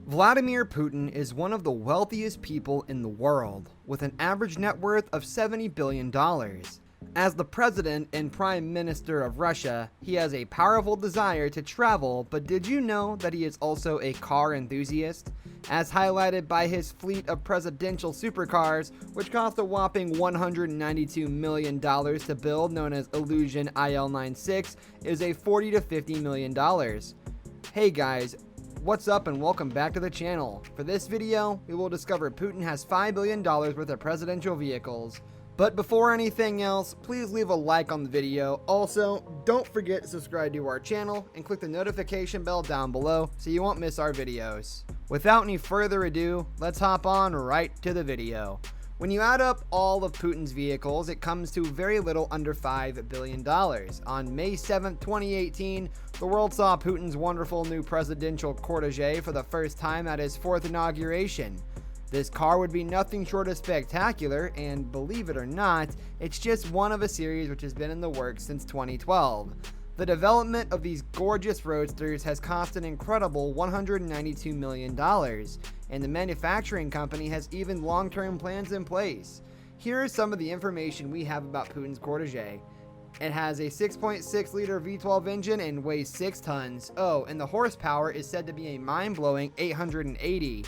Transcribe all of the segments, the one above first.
Vladimir Putin is one of the wealthiest people in the world, with an average net worth of $70 billion. As the president and prime minister of Russia, he has a powerful desire to travel, but did you know that he is also a car enthusiast? As highlighted by his fleet of presidential supercars, which cost a whopping $192 million to build, known as Ilyushin Il-96, is a $40 to $50 million. Hey guys, what's up and welcome back to the channel. For this video, we will discover Putin has $5 billion worth of presidential vehicles. But before anything else, please leave a like on the video. Also, don't forget to subscribe to our channel and click the notification bell down below so you won't miss our videos. Without any further ado, let's hop on right to the video. When you add up all of Putin's vehicles, it comes to very little under $5 billion. On May 7, 2018, the world saw Putin's wonderful new presidential cortege for the first time at his 4th inauguration. This car would be nothing short of spectacular, and believe it or not, it's just one of a series which has been in the works since 2012. The development of these gorgeous roadsters has cost an incredible $192 million, and the manufacturing company has even long-term plans in place. Here is some of the information we have about Putin's cortege. It has a 6.6 liter V12 engine and weighs 6 tons. Oh, and the horsepower is said to be a mind-blowing 880.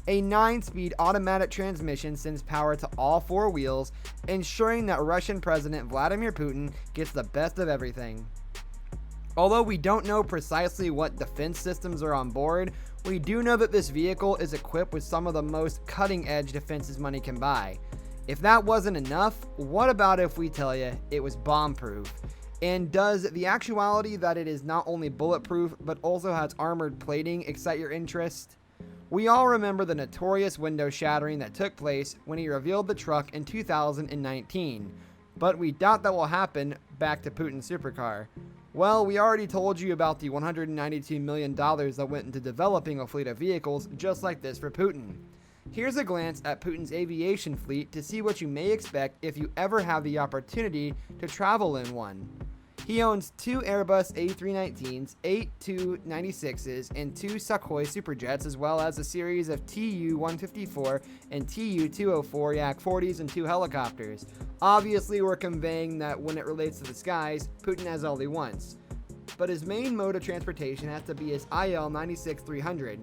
A 9-speed automatic transmission sends power to all 4 wheels, ensuring that Russian President Vladimir Putin gets the best of everything. Although we don't know precisely what defense systems are on board, we do know that this vehicle is equipped with some of the most cutting-edge defenses money can buy. If that wasn't enough, what about if we tell you it was bomb-proof? And does the actuality that it is not only bulletproof but also has armored plating excite your interest? We all remember the notorious window shattering that took place when he revealed the truck in 2019, but we doubt that will happen back to Putin's supercar. Well, we already told you about the $192 million that went into developing a fleet of vehicles just like this for Putin. Here's a glance at Putin's aviation fleet to see what you may expect if you ever have the opportunity to travel in one. He owns 2 Airbus A319s, 8 Tu-96s, and 2 Sukhoi Superjets, as well as a series of Tu-154 and Tu-204 Yak-40s and 2 helicopters. Obviously, we're conveying that when it relates to the skies, Putin has all he wants. But his main mode of transportation has to be his Il-96-300.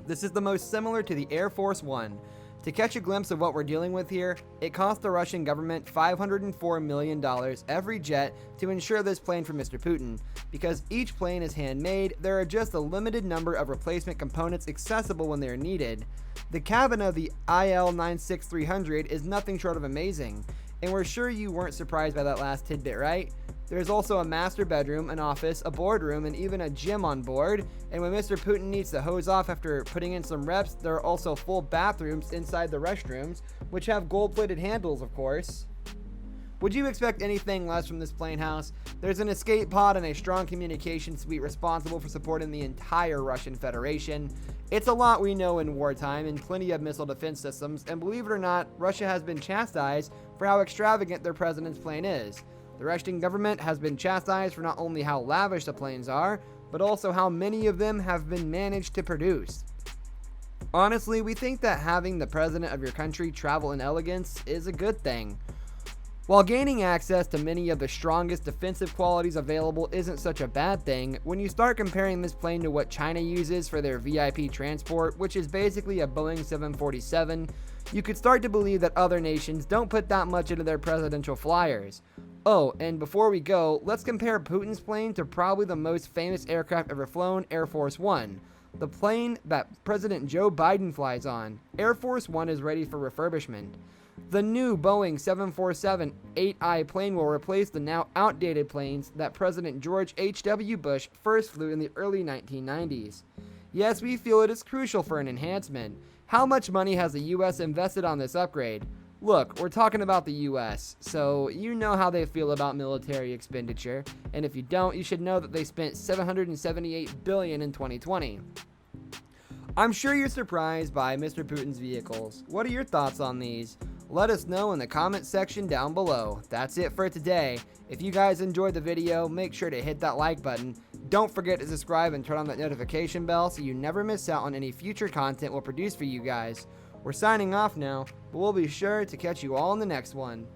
This is the most similar to the Air Force One. To catch a glimpse of what we're dealing with here, it cost the Russian government $504 million every jet to ensure this plane for Mr. Putin. Because each plane is handmade, there are just a limited number of replacement components accessible when they are needed. The cabin of the Il-96-300 is nothing short of amazing, and we're sure you weren't surprised by that last tidbit, right? There's also a master bedroom, an office, a boardroom, and even a gym on board. And when Mr. Putin needs to hose off after putting in some reps, there are also full bathrooms inside the restrooms, which have gold-plated handles, of course. Would you expect anything less from this plane house? There's an escape pod and a strong communication suite responsible for supporting the entire Russian Federation. It's a lot we know in wartime and plenty of missile defense systems, and believe it or not, Russia has been chastised for how extravagant their president's plane is. The Russian government has been chastised for not only how lavish the planes are, but also how many of them have been managed to produce. Honestly, we think that having the president of your country travel in elegance is a good thing. While gaining access to many of the strongest defensive qualities available isn't such a bad thing, when you start comparing this plane to what China uses for their VIP transport, which is basically a Boeing 747, you could start to believe that other nations don't put that much into their presidential flyers. Oh, and before we go, let's compare Putin's plane to probably the most famous aircraft ever flown, Air Force One, the plane that President Joe Biden flies on. Air Force One is ready for refurbishment. The new Boeing 747-8I plane will replace the now outdated planes that President George H.W. Bush first flew in the early 1990s. Yes, we feel it is crucial for an enhancement. How much money has the U.S. invested on this upgrade? Look, we're talking about the US, so you know how they feel about military expenditure, and if you don't, you should know that they spent $778 billion in 2020. I'm sure you're surprised by Mr. Putin's vehicles. What are your thoughts on these? Let us know in the comment section down below. That's it for today. If you guys enjoyed the video, make sure to hit that like button. Don't forget to subscribe and turn on that notification bell so you never miss out on any future content we'll produce for you guys. We're signing off now, but we'll be sure to catch you all in the next one.